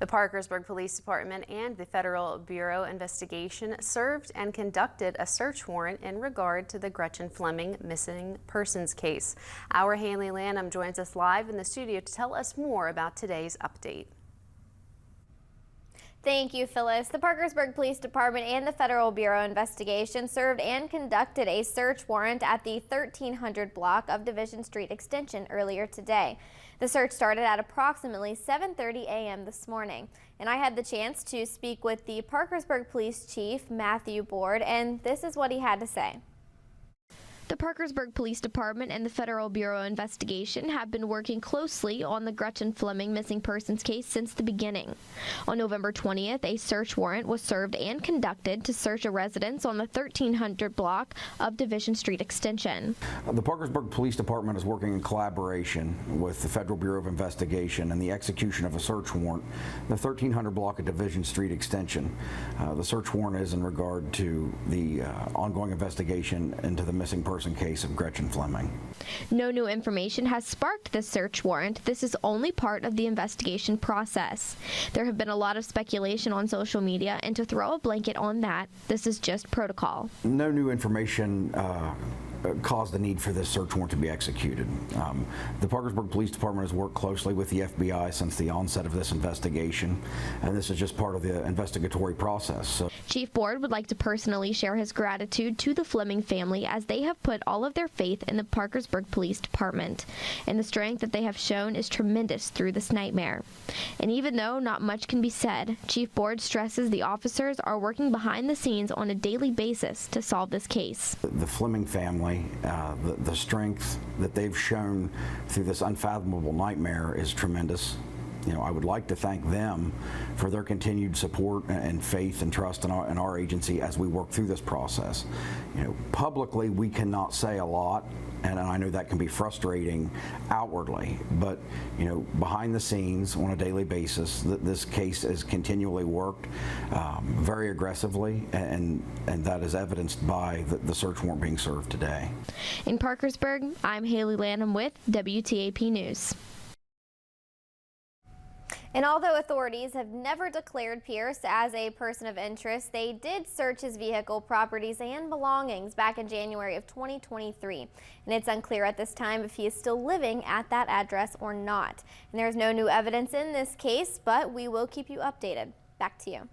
The Parkersburg Police Department and the Federal Bureau of Investigation served and conducted a search warrant in regard to the Gretchen Fleming missing persons case. Our Haley Lanham joins us live in the studio to tell us more about today's update. Thank you, Phyllis. The Parkersburg Police Department and the Federal Bureau of Investigation served and conducted a search warrant at the 1300 block of Division Street Extension earlier today. The search started at approximately 7:30 a.m. this morning, and I had the chance to speak with the Parkersburg Police Chief, Matthew Board, and this is what he had to say. The Parkersburg Police Department and the Federal Bureau of Investigation have been working closely on the Gretchen Fleming missing persons case since the beginning. On November 20th, a search warrant was served and conducted to search a residence on the 1300 block of Division Street Extension. The Parkersburg Police Department is working in collaboration with the Federal Bureau of Investigation and the execution of a search warrant, the 1300 block of Division Street Extension. The search warrant is in regard to the ongoing investigation into the missing person case of Gretchen Fleming. No new information has sparked this search warrant. This is only part of the investigation process. There have been a lot of speculation on social media, and to throw a blanket on that, this is just protocol. No new information caused the need for this search warrant to be executed. The Parkersburg Police Department has worked closely with the FBI since the onset of this investigation, and this is just part of the investigatory process. So, Chief Board would like to personally share his gratitude to the Fleming family, as they have put all of their faith in the Parkersburg Police Department, and the strength that they have shown is tremendous through this nightmare. And even though not much can be said, Chief Board stresses the officers are working behind the scenes on a daily basis to solve this case. The Fleming family, the strength that they've shown through this unfathomable nightmare is tremendous. You know, I would like to thank them for their continued support and faith and trust in our agency as we work through this process. You know, publicly we cannot say a lot, and I know that can be frustrating outwardly, but you know, behind the scenes on a daily basis, this case is continually worked very aggressively, and that is evidenced by the search warrant being served today. In Parkersburg, I'm Haley Lanham with WTAP News. And although authorities have never declared Pierce as a person of interest, they did search his vehicle, properties, and belongings back in January of 2023. And it's unclear at this time if he is still living at that address or not. And there's no new evidence in this case, but we will keep you updated. Back to you.